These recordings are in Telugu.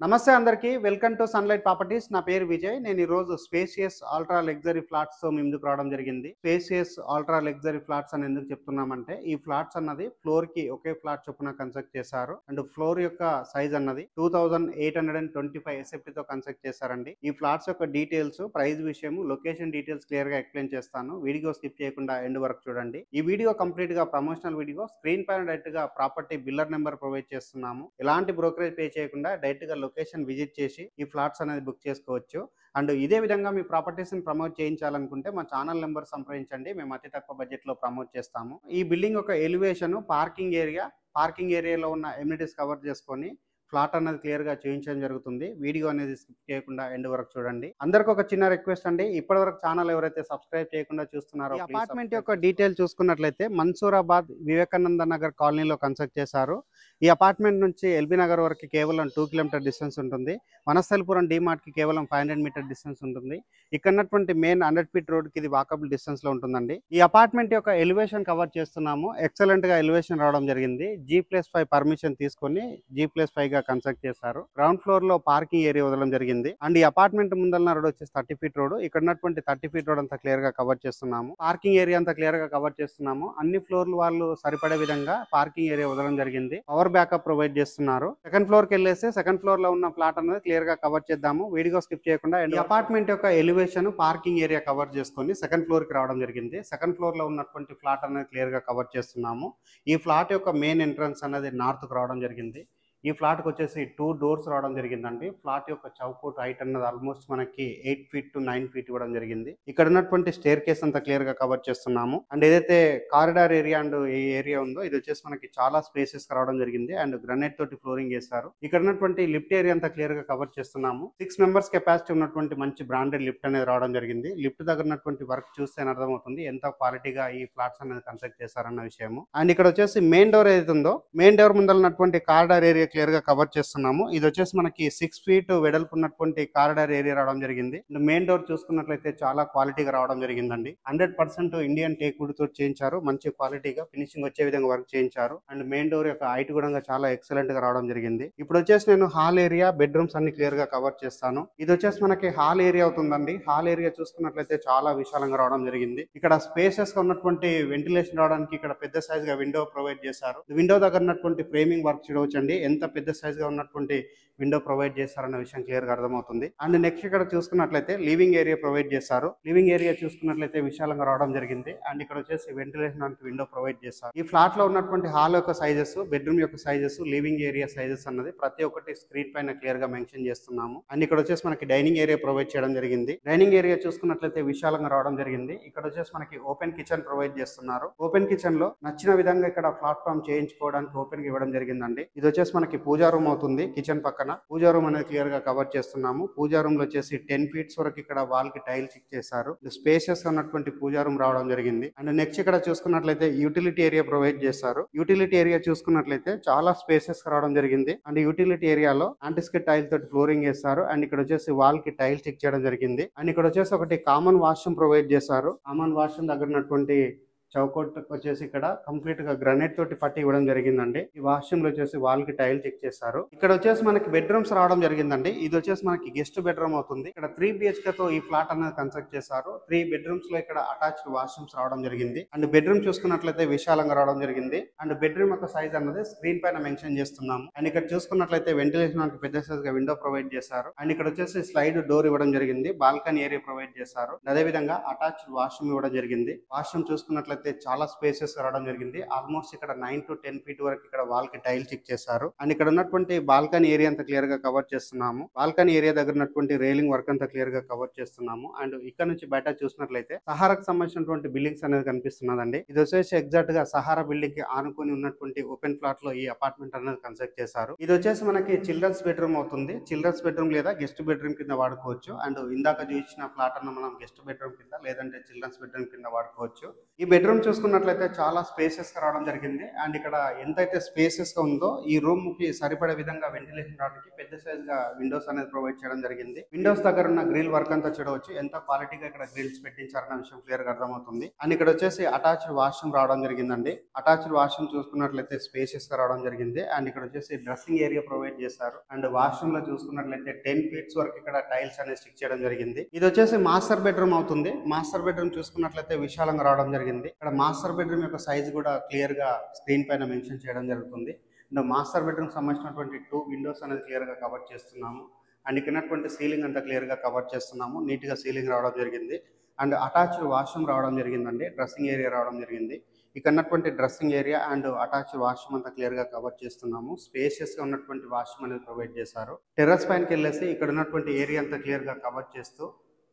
నమస్తే అందరికీ వెల్కమ్ టు సన్లైట్ ప్రాపర్టీస్. నా పేరు విజయ్. నేను ఈరోజు స్పేసియస్ అల్ట్రా లగ్జరీ ఫ్లాట్స్ తో ముందుకు రావడం జరిగింది. స్పేసియస్ అల్ట్రా లగ్జరీ ఫ్లాట్స్ అని ఎందుకు చెప్తున్నామంటే ఈ ఫ్లాట్స్ అన్నది ఫ్లోర్ కి ఒకే ఫ్లాట్ చొప్పున కన్స్ట్రక్ట్ చేశారు. అండ్ ఫ్లోర్ యొక్క సైజ్ అన్నది 2825 ఎస్ఎఫ్టీ తో కన్స్ట్రక్ట్ చేశారండి. ఈ ఫ్లాట్స్ యొక్క డీటెయిల్స్, ప్రైస్ విషయం, లొకేషన్ డీటెయిల్స్ క్లియర్ గా ఎక్స్ప్లెయిన్ చేస్తాను. వీడియో స్కిప్ చేయకుండా ఎండ్ వరకు చూడండి. ఈ వీడియో కంప్లీట్ గా ప్రమోషనల్ వీడియో. స్క్రీన్ పైన డైరెక్ట్ గా ప్రాపర్టీ బిల్లర్ నెంబర్ ప్రొవైడ్ చేస్తున్నాము. ఎలాంటి బ్రోకరేజ్ పే చేయకుండా డైరెక్ట్ గా లొకేషన్ విజిట్ చేసి ఈ ఫ్లాట్స్ అనేది బుక్ చేసుకోవచ్చు. అండ్ ఇదే విధంగా మీ ప్రాపర్టీస్ ని ప్రమోట్ చేయించాలనుకుంటే మా ఛానల్ నెంబర్ సంప్రదించండి. మేము అతి తక్కువ బడ్జెట్ లో ప్రమోట్ చేస్తాము. ఈ బిల్డింగ్ ఒక ఎలివేషన్, పార్కింగ్ ఏరియాలో ఉన్న ఎమ్యూనిటీస్ కవర్ చేసుకొని ఫ్లాట్ అనేది క్లియర్ గా చూపించడం జరుగుతుంది. వీడియో అనేది స్కిప్ చేయకుండా ఎండ్ వరకు చూడండి. అందరికి ఒక చిన్న రిక్వెస్ట్ అండి, ఇప్పటి వరకు ఛానల్ ఎవరైతే సబ్స్క్రైబ్ చేయకుండా చూస్తున్నారో ఈ అపార్ట్మెంట్ యొక్క డీటెయిల్ చూసుకున్నట్లయితే మన్సూరాబాద్ వివేకానంద నగర్ కాలనీలో కన్స్ట్రక్ట్ చేశారు. ఈ అపార్ట్మెంట్ నుంచి ఎల్బీ నగర్ వరకు కేవలం 2 కిలోమీటర్ డిస్టెన్స్ ఉంటుంది. వనస్థలిపురం డిమార్ట్ కి కేవలం 500 మీటర్ డిస్టెన్స్ ఉంటుంది. ఇక్కడ ఉన్నటువంటి మెయిన్ 100 ఫీట్ రోడ్ కి ఇది వాకబుల్ డిస్టెన్స్ లో ఉంటుందండి. ఈ అపార్ట్మెంట్ యొక్క ఎలివేషన్ కవర్ చేస్తున్నాము. ఎక్సలెంట్ గా ఎలివేషన్ రావడం జరిగింది. G+5 పర్మిషన్ తీసుకొని G+5 గా కన్స్ట్రక్ట్ చేశారు. గ్రౌండ్ ఫ్లోర్ లో పార్కింగ్ ఏరియా వదలడం జరిగింది. అండ్ ఈ అపార్ట్మెంట్ ముందల రోడ్ వచ్చేసి 30 ఫీట్ రోడ్. ఇక్కడ ఉన్నటువంటి 30 ఫీట్ రోడ్ అంతా క్లియర్ గా కవర్ చేస్తున్నాము. పార్కింగ్ ఏరియా అంతా క్లియర్ గా కవర్ చేస్తున్నాము. అన్ని ఫ్లోర్లు వాళ్ళు సరిపడే విధంగా పార్కింగ్ ఏరియా వదలడం జరిగింది. పవర్ బ్యాకప్ ప్రొవైడ్ చేస్తున్నారు. సెకండ్ ఫ్లోర్ కి వెళ్ళేస్తే సెకండ్ ఫ్లోర్ లో ఉన్న ఫ్లాట్ అనేది క్లియర్ గా కవర్ చేద్దాము. వీడియో స్కిప్ చేయకుండా ఈ అపార్ట్మెంట్ యొక్క ఎలివేషన్, పార్కింగ్ ఏరియా కవర్ చేసుకొని సెకండ్ ఫ్లోర్ కి రావడం జరిగింది. సెకండ్ ఫ్లోర్ లో ఉన్నటువంటి ఫ్లాట్ అనేది క్లియర్ గా కవర్ చేస్తున్నాము. ఈ ఫ్లాట్ యొక్క మెయిన్ ఎంట్రన్స్ అనేది నార్త్ కు రావడం జరిగింది. ఈ ఫ్లాట్ కి వచ్చేసి 2 డోర్స్ రావడం జరిగిందండి. ఫ్లాట్ యొక్క చౌకోట్ హైట్ అన్నది ఆల్మోస్ట్ మనకి 8 ఫీట్ టు 9 ఫీట్ ఇవ్వడం జరిగింది. ఇక్కడ ఉన్నటువంటి స్టేర్ కేస్ అంతా క్లియర్ గా కవర్ చేస్తున్నాము. అండ్ ఏదైతే కారిడార్ ఏరియా అండ్ ఈ ఏరియా ఉందో ఇది వచ్చేసి మనకి చాలా స్పేసెస్ రావడం జరిగింది. అండ్ గ్రానైట్ తోటి ఫ్లోరింగ్ చేస్తారు. ఇక్కడ ఉన్నటువంటి లిఫ్ట్ ఏరియా అంతా క్లియర్ గా కవర్ చేస్తున్నాము. 6 మెంబర్స్ కెపాసిటీ ఉన్నటువంటి మంచి బ్రాండెడ్ లిఫ్ట్ అనేది రావడం జరిగింది. లిఫ్ట్ దగ్గర ఉన్నటువంటి వర్క్ చూస్తే అర్థమవుతుంది ఎంత క్వాలిటీగా ఈ ఫ్లాట్స్ అనేది కన్స్ట్రక్ట్ చేశారన్న విషయము. అండ్ ఇక్కడ వచ్చేసి మెయిన్ డోర్ ఏదైతే ఉందో మెయిన్ డోర్ ముందర ఉన్నటువంటి కారిడార్ ఏరియా క్లియర్ గా కవర్ చేస్తున్నాము. ఇది వచ్చేసి మనకి 6 ఫీట్ వెడల్పు ఉన్నటువంటి కారిడార్ ఏరియా రావడం జరిగింది. మెయిన్ డోర్ చూసుకున్నట్లయితే చాలా క్వాలిటీగా రావడం జరిగిందండి. 100% ఇండియన్ టేక్ వుడ్ తో చేయించారు. మంచి క్వాలిటీగా ఫినిషింగ్ వచ్చే విధంగా వర్క్ చేయించారు. అండ్ మెయిన్ డోర్ యొక్క హైట్ కూడా చాలా ఎక్సలెంట్ గా రావడం జరిగింది. ఇప్పుడు వచ్చేసి నేను హాల్ ఏరియా, బెడ్రూమ్స్ అన్ని క్లియర్ గా కవర్ చేస్తాను. ఇది వచ్చేసి మనకి హాల్ ఏరియా అవుతుందండి. హాల్ ఏరియా చూసుకున్నట్లయితే చాలా విశాలంగా రావడం జరిగింది. ఇక్కడ స్పేసెస్ గా ఉన్నటువంటి వెంటిలేషన్ రావడానికి ఇక్కడ పెద్ద సైజ్ గా విండో ప్రొవైడ్ చేశారు. విండో దగ్గర ఉన్నటువంటి ఫ్రేమింగ్ వర్క్ చూడవచ్చండి ఎంత పెద్ద సైజ్ గా ఉన్నటువంటి విండో ప్రొవైడ్ చేస్తారన్న విషయం క్లియర్ గా అర్థమవుతుంది. అండ్ నెక్స్ట్ ఇక్కడ చూసుకున్నట్లయితే లివింగ్ ఏరియా ప్రొవైడ్ చేస్తారు. లివింగ్ ఏరియా చూసుకున్నట్లయితే విశాలంగా రావడం జరిగింది. అండ్ ఇక్కడ వచ్చేసి వెంటిలేషన్ విండో ప్రొవైడ్ చేస్తారు. ఈ ఫ్లాట్ లో ఉన్నటువంటి హాల్ యొక్క సైజెస్, బెడ్రూమ్ యొక్క సైజెస్, లివింగ్ ఏరియా సైజెస్ అన్నది ప్రతి ఒక్కటి స్క్రీన్ పైన క్లియర్ గా మెన్షన్ చేస్తున్నాము. అండ్ ఇక్కడ వచ్చేసి మనకి డైనింగ్ ఏరియా ప్రొవైడ్ చేయడం జరిగింది. డైనింగ్ ఏరియా చూసుకున్నట్లయితే విశాలంగా రావడం జరిగింది. ఇక్కడ వచ్చేసి మనకి ఓపెన్ కిచెన్ ప్రొవైడ్ చేస్తున్నారు. ఓపెన్ కిచెన్ లో నచ్చిన విధంగా ఇక్కడ ప్లాట్ఫామ్ చేయించుకోవడానికి ఓపెన్ గా ఇవ్వడం జరిగిందండి. ఇది వచ్చేసి మనకి పూజా రూమ్ అవుతుంది. కిచెన్ పక్కన పూజా రూమ్ అనేది క్లియర్ గా కవర్ చేస్తున్నాము. పూజా రూమ్ లో వచ్చేసి 10 ఫీట్స్ వరకు ఇక్కడ వాల్ కి టైల్స్ ఇచ్చేసారు. స్పేషియస్ ఉన్నటువంటి పూజా రూమ్ రావడం జరిగింది. అండ్ నెక్స్ట్ ఇక్కడ చూసుకున్నట్లయితే యూటిలిటీ ఏరియా ప్రొవైడ్ చేస్తారు. యూటిలిటీ ఏరియా చూసుకున్నట్లయితే చాలా స్పేసెస్ రావడం జరిగింది. అండ్ యూటిలిటీ ఏరియాలో యాంటిస్కిట్ టైల్ తోటి ఫ్లోరింగ్ చేస్తారు. అండ్ ఇక్కడ వచ్చేసి వాల్ కి టైల్స్ చెక్ చేయడం జరిగింది. అండ్ ఇక్కడ వచ్చేసి ఒకటి కామన్ వాష్రూమ్ ప్రొవైడ్ చేశారు. కామన్ వాష్రూమ్ దగ్గర ఉన్నటువంటి చౌకోట్ వచ్చేసి ఇక్కడ కంప్లీట్ గా గ్రానైట్ తోటి పట్టి ఇవ్వడం జరిగిందండి. ఈ వాష్రూమ్ లో వచ్చేసి వాల్ కి టైల్ చెక్ చేశారు. ఇక్కడ వచ్చేసి మనకి బెడ్రూమ్స్ రావడం జరిగిందండి. ఇది వచ్చేసి మనకి గెస్ట్ బెడ్రూమ్ అవుతుంది. ఇక్కడ 3 BHK తో ఈ ఫ్లాట్ అనేది కన్స్ట్రక్ట్ చేశారు. 3 బెడ్రూమ్స్ లో ఇక్కడ అటాచ్డ్ వాష్రూమ్స్ రావడం జరిగింది. అండ్ బెడ్రూమ్ చూసుకున్నట్లయితే విశాలంగా రావడం జరిగింది. అండ్ బెడ్రూమ్ యొక్క సైజ్ అన్నది స్క్రీన్ పైన మెన్షన్ చేస్తున్నాము. అండ్ ఇక్కడ చూసుకున్నట్లయితే వెంటిలేషన్ పెద్ద సైజ్ గా విండో ప్రొవైడ్ చేశారు. అండ్ ఇక్కడ వచ్చేసి స్లైడ్ డోర్ ఇవ్వడం జరిగింది. బాల్కనీ ఏరియా ప్రొవైడ్ చేశారు. అదే విధంగా అటాచ్డ్ వాష్రూమ్ ఇవ్వడం జరిగింది. వాష్రూమ్ చూసుకున్నట్లయితే చాలా స్పేసెస్ రావడం జరిగింది. ఆల్మోస్ట్ ఇక్కడ 9 to 10 ఫీట్ వరకు ఇక్కడ వాల్ కి టైల్ చెక్ చేశారు. అండ్ ఇక్కడ ఉన్నటువంటి బాల్కనీ ఏరియా అంతా క్లియర్ గా కవర్ చేస్తున్నాము. బాల్కనీ ఏరియా దగ్గర ఉన్నటువంటి రైలింగ్ వర్క్ అంతా క్లియర్ గా కవర్ చేస్తున్నాము. అండ్ ఇక్కడ నుంచి బయట చూసినట్లయితే సహారాకు సంబంధించినటువంటి బిల్డింగ్స్ అనేది కనిపిస్తున్నదండి. ఇది వచ్చేసి ఎగ్జాక్ట్ గా సహారా బిల్డింగ్ కి ఆనుకొని ఉన్నటువంటి ఓపెన్ ప్లాట్ లో ఈ అపార్ట్మెంట్ అనేది కన్స్ట్రక్ట్ చేశారు. ఇది వచ్చేసి మనకి చిల్డ్రన్స్ బెడ్రూమ్ అవుతుంది. చిల్డ్రన్స్ బెడ్రూమ్ లేదా గెస్ట్ బెడ్రూమ్ కింద వాడుకోవచ్చు. అండ్ ఇందాక చూసిన ఫ్లాట్ అన్న మనం గెస్ట్ బెడ్రూమ్ కింద లేదంటే చిల్డ్రన్స్ బెడ్రూమ్ కింద వాడుకోవచ్చు. ఈ బెడ్రూమ్ బెడ్రూమ్ చూసుకున్నట్లయితే చాలా స్పేసెస్ గా రావడం జరిగింది. అండ్ ఇక్కడ ఎంతైతే స్పేసెస్ గా ఉందో ఈ రూమ్ కి సరిపడే విధంగా వెంటిలేషన్ రావడానికి పెద్ద సైజ్ గా విండోస్ అనేది ప్రొవైడ్ చేయడం జరిగింది. విండోస్ దగ్గర ఉన్న గ్రిల్ వర్క్ అంతా చూడవచ్చు, ఎంత క్వాలిటీగా ఇక్కడ గ్రిల్స్ పెట్టించారన్న విషయం క్లియర్ గా అర్థమవుతుంది. అండ్ ఇక్కడ వచ్చేసి అటాచ్డ్ వాష్రూమ్ రావడం జరిగిందండి. అటాచ్డ్ వాష్రూమ్ చూసుకున్నట్లయితే స్పేసెస్ గా రావడం జరిగింది. అండ్ ఇక్కడ వచ్చేసి డ్రెస్సింగ్ ఏరియా ప్రొవైడ్ చేశారు. అండ్ వాష్రూమ్ లో చూసుకున్నట్లయితే 10 ఫీట్స్ వరకు ఇక్కడ టైల్స్ అనేది స్టిక్ చేయడం జరిగింది. ఇది వచ్చేసి మాస్టర్ బెడ్రూమ్ అవుతుంది. మాస్టర్ బెడ్రూమ్ చూసుకున్నట్లయితే విశాలంగా రావడం జరిగింది. ఇక్కడ మాస్టర్ బెడ్రూమ్ యొక్క సైజ్ కూడా క్లియర్ గా స్క్రీన్ పైన మెన్షన్ చేయడం జరుగుతుంది. అండ్ మాస్టర్ బెడ్రూమ్ సంబంధించినటువంటి 2 విండోస్ అనేది క్లియర్ గా కవర్ చేస్తున్నాము. అండ్ ఇక్కడ సీలింగ్ అంతా క్లియర్ గా కవర్ చేస్తున్నాము. నీట్ గా సీలింగ్ రావడం జరిగింది. అండ్ అటాచ్డ్ వాష్రూమ్ రావడం జరిగిందండి. డ్రెస్సింగ్ ఏరియా రావడం జరిగింది. ఇక్కడ dressing area and attached washroom అంతా క్లియర్ గా కవర్ చేస్తున్నాము. స్పేషియస్ గా ఉన్నటువంటి వాష్రూమ్ అనేది ప్రొవైడ్ చేశారు. టెర్రస్ పైనకి వెళ్ళేసి ఇక్కడ ఉన్నటువంటి ఏరియా అంతా క్లియర్ గా కవర్ చేస్తూ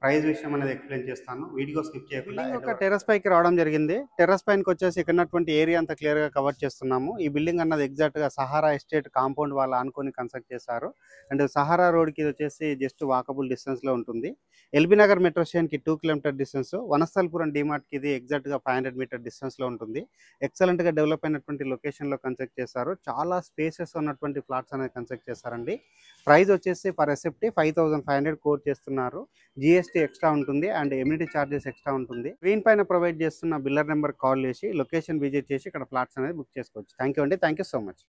ప్రైస్ విషయం అనేది ఎక్స్ప్లెయిన్ చేస్తాను. వీడియో స్కిప్ చేయకుండా ఒక టెర్రస్ పైకి రావడం జరిగింది. టెర్రస్ పైనకి వచ్చేసి ఇక్కడ ఏరియా అంతా క్లియర్ గా కవర్ చేస్తున్నాము. ఈ బిల్డింగ్ అన్నది ఎగ్జాక్ట్ గా సహారా ఎస్టేట్ కాంపౌండ్ వాళ్ళు ఆనుకొని కన్స్ట్రక్ట్ చేశారు. అండ్ సహారా రోడ్ కి వచ్చేసి జస్ట్ వాకబుల్ డిస్టెన్స్ లో ఉంటుంది. ఎల్బీ నగర్ మెట్రో స్టేషన్ కి 2 కిలోమీటర్ డిస్టెన్స్, వనస్థలపురం డిమార్ట్ కి ఇది ఎగ్జాక్ట్ గా 500 మీటర్ డిస్టెన్స్ లో ఉంటుంది. ఎక్సలెంట్ గా డెవలప్ అయినటువంటి లొకేషన్ లో కన్స్ట్రక్ట్ చేశారు. చాలా స్పేసెస్ ఉన్నటువంటి ఫ్లాట్స్ అనేది కన్స్ట్రక్ట్ చేశారండి. ప్రైస్ వచ్చేసి పర్ ఎస్ఎఫ్టీ 5500 కోట్ చేస్తున్నారు. జిఎస్టీ ఎక్స్ట్రా ఉంటుంది అండ్ ఎమ్యూనిటీ చార్జెస్ ఎక్స్ట్రా ఉంటుంది. స్క్రీన్ పైన ప్రొవైడ్ చేస్తున్న బిల్లర్ నెంబర్ కాల్ చేసి లొకేషన్ విజిట్ చేసి ఇక్కడ ఫ్లాట్స్ అనేది బుక్ చేసుకోవచ్చు. థ్యాంక్ యూ అండి. Thank you so much.